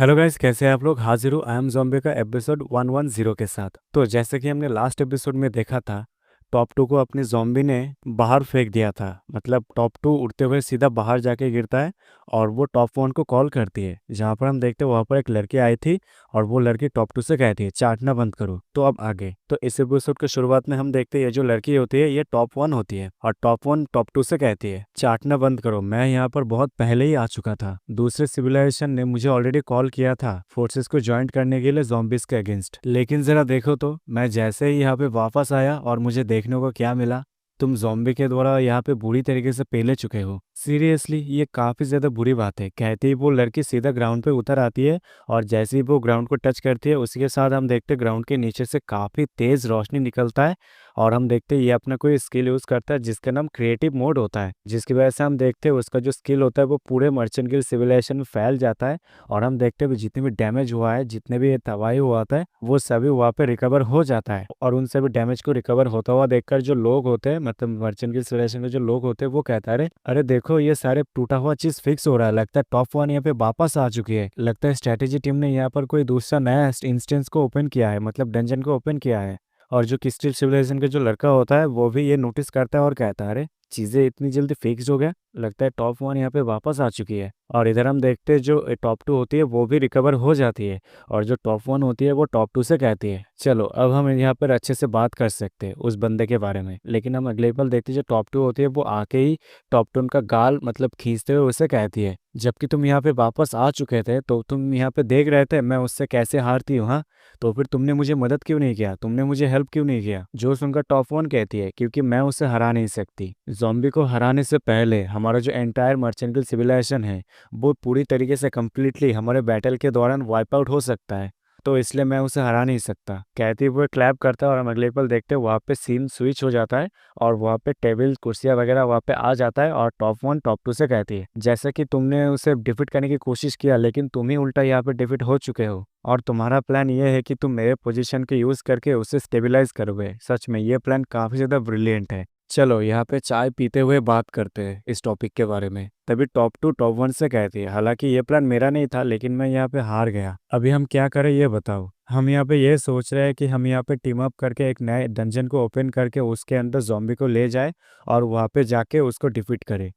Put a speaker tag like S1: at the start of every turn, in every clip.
S1: Hello guys, कैसे हैं आप लोग। हाजिर हूँ आई एम ज़ॉम्बी का एपिसोड 110 के साथ। तो जैसे कि हमने लास्ट एपिसोड में देखा था, टॉप टू को अपनी ज़ॉम्बी ने बाहर फेंक दिया था। मतलब टॉप टू उड़ते हुए सीधा बाहर जाके गिरता है और वो टॉप वन को कॉल करती है। जहाँ पर हम देखते हैं वहाँ पर एक लड़की आई थी और वो लड़की टॉप टू से कहती है चाटना बंद करो। तो अब आगे तो इस एपिसोड के शुरुआत में हम देखते हैं ये जो लड़की होती है ये टॉप वन होती है और टॉप वन टॉप टू से कहती है चाटना बंद करो, मैं यहाँ पर बहुत पहले ही आ चुका था। दूसरे सिविलाइजेशन ने मुझे ऑलरेडी कॉल किया था फोर्सेस को ज्वाइन करने के लिए zombies के अगेंस्ट, लेकिन जरा देखो तो मैं जैसे ही यहाँ पे वापस आया और मुझे देखने को क्या मिला, तुम जॉम्बी के द्वारा यहाँ पे बुरी तरीके से पेले चुके हो। सीरियसली ये काफी ज्यादा बुरी बात है। कहती ही वो लड़की सीधा ग्राउंड पे उतर आती है और जैसे ही वो ग्राउंड को टच करती है उसी के साथ हम देखते हैं ग्राउंड के नीचे से काफी तेज रोशनी निकलता है और हम देखते हैं ये अपना कोई स्किल यूज करता है जिसका नाम क्रिएटिव मोड होता है, जिसकी वजह से हम देखते हैं उसका जो स्किल होता है वो पूरे मर्चेंट गिल्ड सिविलाइजेशन में फैल जाता है। और हम देखते हैं जितने भी डैमेज हुआ है, जितने भी तबाही हुआ था वो सभी वहाँ पे रिकवर हो जाता है। और उन सभी डैमेज को रिकवर होता हुआ देखकर जो लोग होते हैं, मतलब मर्चेंट गिल्ड सिविलाइजेशन के जो लोग होते हैं, वो कहता है अरे अरे देखो ये सारे टूटा हुआ चीज फिक्स हो रहा है, लगता है टॉप वन यहाँ पे वापस आ चुकी है। लगता है स्ट्रेटेजी टीम ने यहाँ पर कोई दूसरा नया इंस्टेंस को ओपन किया है, मतलब डंजन को ओपन किया है। और जो क्रिस्टल सिविलाइजेशन का जो लड़का होता है वो भी ये नोटिस करता है और कहता है अरे चीजें इतनी जल्दी फिक्स हो गया, लगता है टॉप वन यहाँ पे वापस आ चुकी है। और इधर हम देखते हैं जो टॉप टू होती है वो भी रिकवर हो जाती है और जो टॉप वन होती है वो टॉप टू से कहती है चलो अब हम यहाँ पर अच्छे से बात कर सकते हैं उस बंदे के बारे में। लेकिन हम अगले पल देखते हैं जो टॉप टू होती है वो आके ही टॉप टू का गाल मतलब खींचते हुए उसे कहती है जबकि तुम यहाँ पे वापस आ चुके थे तो तुम यहाँ पे देख रहे थे मैं उससे कैसे हारती हूँ। हाँ, तो फिर तुमने मुझे मदद क्यों नहीं किया, तुमने मुझे हेल्प क्यों नहीं किया। जो सुनकर टॉप वन कहती है क्योंकि मैं उसे हरा नहीं सकती। जॉम्बी को हराने से पहले हमारा जो एंटायर मर्चेंटल सिविलाइजेशन है वो पूरी तरीके से कम्प्लीटली हमारे बैटल के दौरान वाइप आउट हो सकता है, तो इसलिए मैं उसे हरा नहीं सकता। कहते हुए क्लैप करता है और हम अगले पल देखते हैं वहाँ पे सीन स्विच हो जाता है और वहाँ पे टेबल कुर्सियाँ वगैरह वहाँ पे आ जाता है और टॉप वन टॉप टू से कहती है जैसे कि तुमने उसे डिफीट करने की कोशिश किया लेकिन तुम ही उल्टा यहाँ पे डिफीट हो चुके हो और तुम्हारा प्लान ये है कि तुम मेरे पोजीशन के यूज करके उसे स्टेबलाइज करोगे। सच में ये प्लान काफी ज्यादा ब्रिलियंट है। चलो यहाँ पे चाय पीते हुए बात करते हैं इस टॉपिक के बारे में। तभी टॉप टू टॉप वन से कहती है हालांकि ये प्लान मेरा नहीं था लेकिन मैं यहाँ पे हार गया, अभी हम क्या करें ये बताओ। हम यहाँ पे ये सोच रहे हैं कि हम यहाँ पे टीम अप करके एक नए डंजन को ओपन करके उसके अंदर जॉम्बी को ले जाए और वहाँ पे जाके उसको डिफीट करे,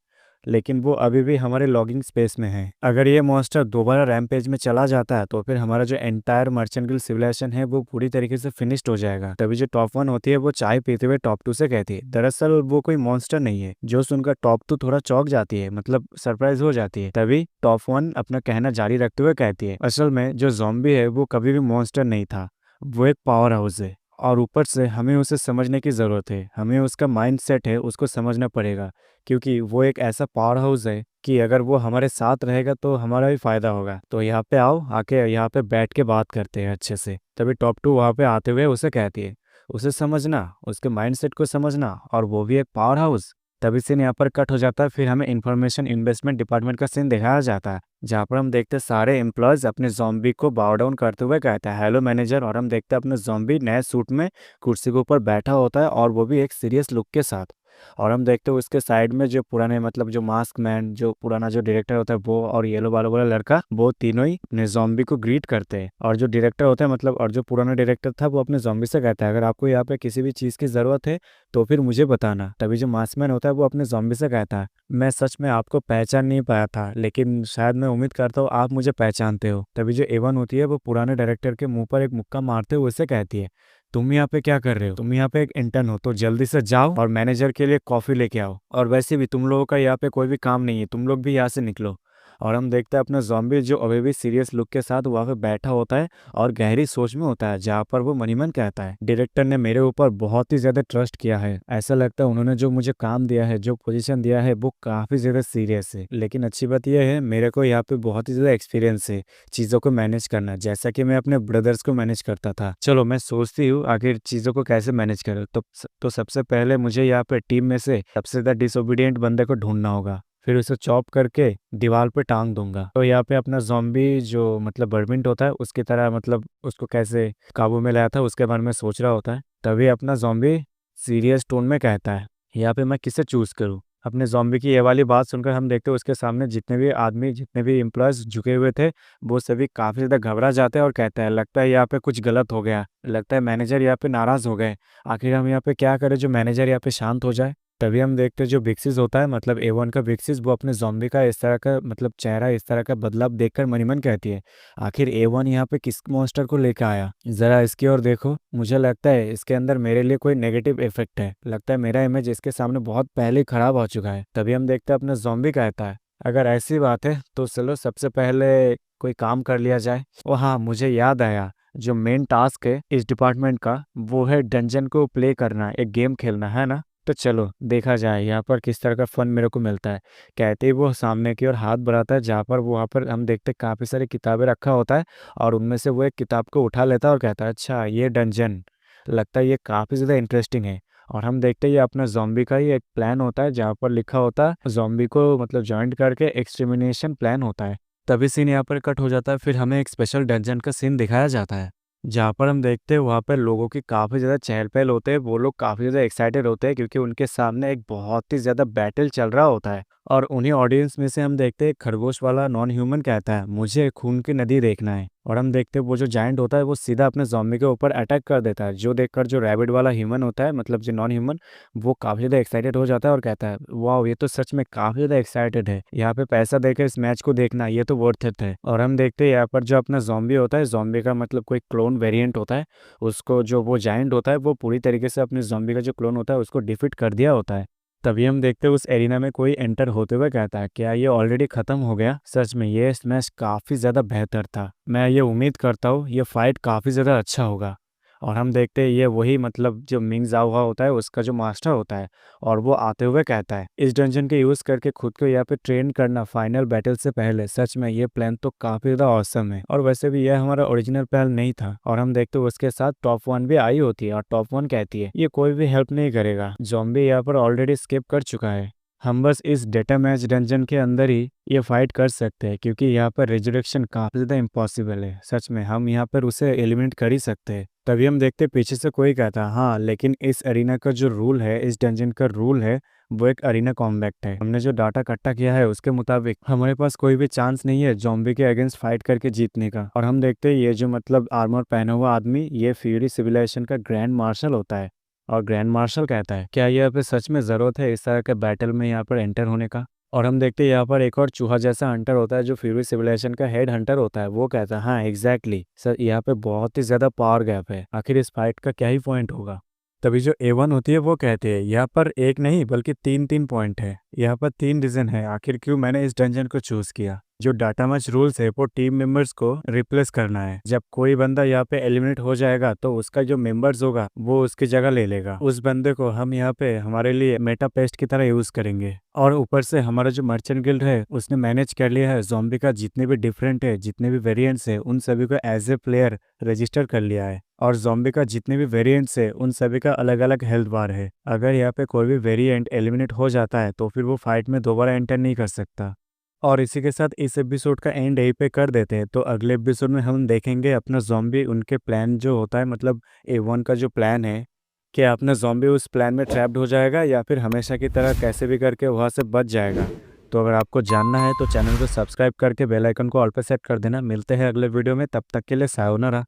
S1: लेकिन वो अभी भी हमारे लॉगिंग स्पेस में है। अगर ये मॉन्स्टर दोबारा रैम्पेज में चला जाता है तो फिर हमारा जो एंटायर मर्चेंट गिल्ड सिविलाइजेशन है वो पूरी तरीके से फिनिश्ड हो जाएगा। तभी जो टॉप वन होती है वो चाय पीते हुए टॉप टू से कहती है दरअसल वो कोई मॉन्स्टर नहीं है। जो सुनकर टॉप टू थोड़ा चौंक जाती है, मतलब सरप्राइज हो जाती है। तभी टॉप वन अपना कहना जारी रखते हुए कहती है असल में जो जॉम्बी है वो कभी भी मॉन्स्टर नहीं था, वो एक पावर हाउस है और ऊपर से हमें उसे समझने की ज़रूरत है। हमें उसका माइंड सेट है उसको समझना पड़ेगा क्योंकि वो एक ऐसा पावर हाउस है कि अगर वो हमारे साथ रहेगा तो हमारा भी फायदा होगा। तो यहाँ पे आओ, आके यहाँ पे बैठ के बात करते हैं अच्छे से। तभी टॉप टू वहाँ पे आते हुए उसे कहती है उसे समझना, उसके माइंडसेट को समझना, और वो भी एक पावर हाउस। तभी सीन यहाँ पर कट हो जाता है। फिर हमें इंफॉर्मेशन इन्वेस्टमेंट डिपार्टमेंट का सीन दिखाया जाता है जहाँ पर हम देखते हैं सारे एम्प्लॉयज अपने जॉम्बी को बाव डाउन करते हुए कहते हैं हेलो मैनेजर, और हम देखते हैं अपने जॉम्बी नए सूट में कुर्सी के ऊपर बैठा होता है और वो भी एक सीरियस लुक के साथ। और हम देखते हैं उसके साइड में जो पुराने मतलब जो मास्क मैन, जो पुराना जो डायरेक्टर होता है वो, और येलो बालों वाला लड़का, वो तीनों ही अपने जॉम्बी को ग्रीट करते हैं। और जो डायरेक्टर होता है मतलब, और जो पुराना डायरेक्टर था वो अपने जॉम्बी से कहता है अगर आपको यहाँ पे किसी भी चीज़ की ज़रूरत है तो फिर मुझे बताना। तभी जो मास्क मैन होता है वो अपने जॉम्बी से कहता है मैं सच में आपको पहचान नहीं पाया था लेकिन शायद मैं उम्मीद करता हूँ आप मुझे पहचानते हो। तभी जो एवन होती है वो पुराने डायरेक्टर के मुंह पर एक मुक्का मारते हुए उसे कहती है तुम यहाँ पे क्या कर रहे हो, तुम यहाँ पे एक इंटर्न हो तो जल्दी से जाओ और मैनेजर के लिए कॉफी लेके आओ, और वैसे भी तुम लोगों का यहाँ पे कोई भी काम नहीं है, तुम लोग भी यहाँ से निकलो। और हम देखते हैं अपना जॉम्बी जो अभी भी सीरियस लुक के साथ वहाँ पे बैठा होता है और गहरी सोच में होता है, जहाँ पर वो मनी मन कहता है डायरेक्टर ने मेरे ऊपर बहुत ही ज्यादा ट्रस्ट किया है, ऐसा लगता है उन्होंने जो मुझे काम दिया है, जो पोजीशन दिया है वो काफी ज्यादा सीरियस है। लेकिन अच्छी बात यह है मेरे को यहाँ पे बहुत ही ज्यादा एक्सपीरियंस है चीजों को मैनेज करना, जैसा कि मैं अपने ब्रदर्स को मैनेज करता था। चलो मैं सोचती हूँ आखिर चीजों को कैसे मैनेज करूँ। तो सबसे पहले मुझे यहाँ पे टीम में से सबसे ज्यादा डिसोबीडियंट बंदे को ढूंढना होगा, फिर उसे चॉप करके दीवार पे टांग दूंगा। तो यहाँ पे अपना जॉम्बी जो मतलब बर्मिंट होता है उसकी तरह, मतलब उसको कैसे काबू में लाया था उसके बारे में सोच रहा होता है। तभी अपना जॉम्बी सीरियस टोन में कहता है यहाँ पे मैं किसे चूज करूँ। अपने ज़ॉम्बी की ये वाली बात सुनकर हम देखते हैं उसके सामने जितने भी आदमी, जितने भी एम्प्लॉयज़ झुके हुए थे, वो सभी काफ़ी ज़्यादा घबरा जाते हैं और कहते हैं लगता है यहाँ पे कुछ गलत हो गया। लगता है मैनेजर यहाँ पे नाराज़ हो गए। आखिर हम यहाँ पे क्या करें जो मैनेजर यहाँ पे शांत हो जाए? तभी हम देखते हैं जो बिक्सिस होता है मतलब A1 का बिक्सिस वो अपने ज़ॉम्बी का इस तरह का मतलब चेहरा इस तरह का बदलाव देखकर मन ही मन कहती है, आखिर A1 यहाँ पे किस मॉन्स्टर को लेकर आया? ज़रा इसकी ओर देखो, मुझे लगता है इसके अंदर मेरे लिए कोई नेगेटिव इफेक्ट है। लगता है मेरा इमेज इसके सामने बहुत पहले ही खराब हो चुका है। तभी हम देखते हैं अपना ज़ॉम्बी कहता है, अगर ऐसी बात है तो चलो सबसे पहले कोई काम कर लिया जाए। ओ हाँ, मुझे याद आया, जो मेन टास्क है इस डिपार्टमेंट का वो है डंजन को प्ले करना, एक गेम खेलना, है ना? तो चलो देखा जाए यहाँ पर किस तरह का फन मेरे को मिलता है। कहते ही वो सामने की ओर हाथ बढ़ाता है जहाँ पर वहाँ पर हम देखते हैं काफ़ी सारी किताबें रखा होता है और उनमें से वो एक किताब को उठा लेता है और कहता है अच्छा ये डंजन, लगता है ये काफ़ी ज़्यादा इंटरेस्टिंग है। और हम देखते हैं ये अपना ज़ॉम्बी का ही एक प्लान होता है जहाँ पर लिखा होता है ज़ॉम्बी को मतलब जॉइंट करके एक्सटर्मिनेशन प्लान होता है। तभी सीन यहाँ पर कट हो जाता है, फिर हमें एक स्पेशल डंजन का सीन दिखाया जाता है जहाँ पर हम देखते हैं वहाँ पर लोगों की काफ़ी ज़्यादा चहल-पहल होते हैं। वो लोग काफ़ी ज़्यादा एक्साइटेड होते हैं क्योंकि उनके सामने एक बहुत ही ज़्यादा बैटल चल रहा होता है। और उन्हीं ऑडियंस में से हम देखते हैं खरगोश वाला नॉन ह्यूमन कहता है मुझे खून की नदी देखना है। और हम देखते हैं वो जो जायंट होता है वो सीधा अपने ज़ॉम्बी के ऊपर अटैक कर देता है, जो देखकर जो रैबिट वाला ह्यूमन होता है मतलब जो नॉन ह्यूमन, वो काफ़ी ज़्यादा एक्साइटेड हो जाता है और कहता है वाओ ये तो सच में काफ़ी ज़्यादा एक्साइटेड है, यहाँ पे पैसा देकर इस मैच को देखना ये तो वर्थ इट है। और हम देखते हैं यहाँ पर जो अपना ज़ॉम्बी होता है, ज़ॉम्बी का मतलब कोई क्लोन वेरिएंट होता है, उसको जो वो जायंट होता है वो पूरी तरीके से अपने ज़ॉम्बी का जो क्लोन होता है उसको डिफीट कर दिया होता है। तभी हम देखते हैं उस एरिना में कोई एंटर होते हुए कहता है क्या ये ऑलरेडी खत्म हो गया? सच में ये मैच काफ़ी ज़्यादा बेहतर था। मैं ये उम्मीद करता हूँ ये फाइट काफ़ी ज़्यादा अच्छा होगा। और हम देखते हैं ये वही मतलब जो मिंग जाओ हुआ होता है उसका जो मास्टर होता है और वो आते हुए कहता है इस डंजन के यूज़ करके खुद को यहाँ पे ट्रेन करना फाइनल बैटल से पहले, सच में ये प्लान तो काफ़ी ज़्यादा ऑसम है। और वैसे भी यह हमारा ओरिजिनल प्लान नहीं था। और हम देखते हैं उसके साथ टॉप 1 भी आई होती है और टॉप 1 कहती है ये कोई भी हेल्प नहीं करेगा, ज़ॉम्बी यहाँ पर ऑलरेडी स्किप कर चुका है, हम बस इस डेटा मैच डंजन के अंदर ही ये फाइट कर सकते हैं क्योंकि यहाँ पर रिजरेक्शन काफ़ी ज़्यादा इम्पॉसिबल है। सच में हम यहाँ पर उसे एलिमिनेट कर ही सकते हैं। तभी हम देखते पीछे से कोई कहता है हाँ लेकिन इस अरीना का जो रूल है, इस डंजन का रूल है वो एक अरीना कॉम्बैक्ट है। हमने जो डाटा इकट्ठा किया है उसके मुताबिक हमारे पास कोई भी चांस नहीं है ज़ॉम्बी के अगेंस्ट फाइट करके जीतने का। और हम देखते हैं ये जो मतलब आर्मर पहना हुआ आदमी ये फ्यूरी सिविलाइजेशन का ग्रैंड मार्शल होता है। और ग्रैंड मार्शल कहता है क्या यहाँ पे सच में ज़रूरत है इस तरह के बैटल में यहाँ पर एंटर होने का? और हम देखते हैं यहाँ पर एक और चूहा जैसा हंटर होता है जो फ्यूरी सिविलाइजेशन का हेड हंटर होता है, वो कहता है हाँ एग्जैक्टली सर, यहाँ पे बहुत ही ज़्यादा पावर गैप है, आखिर इस फाइट का क्या ही पॉइंट होगा? तभी जो A1 होती है वो कहती है यहाँ पर एक नहीं बल्कि तीन तीन पॉइंट है, यहाँ पर तीन रीजन है आखिर क्यों मैंने इस डंजन को चूज किया। जो डाटा मैच रूल्स है वो टीम मेंबर्स को रिप्लेस करना है। जब कोई बंदा यहाँ पे एलिमिनेट हो जाएगा तो उसका जो मेंबर्स होगा वो उसकी जगह ले लेगा। उस बंदे को हम यहाँ पे हमारे लिए मेटा पेस्ट की तरह यूज करेंगे। और ऊपर से हमारा जो मर्चेंट गिल्ड है उसने मैनेज कर लिया है ज़ॉम्बी का जितने भी डिफरेंट है, जितने भी वेरिएंट्स है उन सभी को एज ए प्लेयर रजिस्टर कर लिया है। और ज़ॉम्बी का जितने भी वेरिएंट्स है उन सभी का अलग अलग हेल्थ बार है। अगर यहाँ पे कोई भी वेरिएंट एलिमिनेट हो जाता है तो फिर वो फाइट में दोबारा एंटर नहीं कर सकता। और इसी के साथ इस एपिसोड का एंड यहीं पे कर देते हैं। तो अगले एपिसोड में हम देखेंगे अपना ज़ॉम्बी उनके प्लान जो होता है मतलब A1 का जो प्लान है, कि अपना ज़ॉम्बी उस प्लान में ट्रैप्ड हो जाएगा या फिर हमेशा की तरह कैसे भी करके वहाँ से बच जाएगा। तो अगर आपको जानना है तो चैनल को सब्सक्राइब करके बेल आइकन को ऑल पे सेट कर देना। मिलते हैं अगले वीडियो में, तब तक के लिए सायोनारा।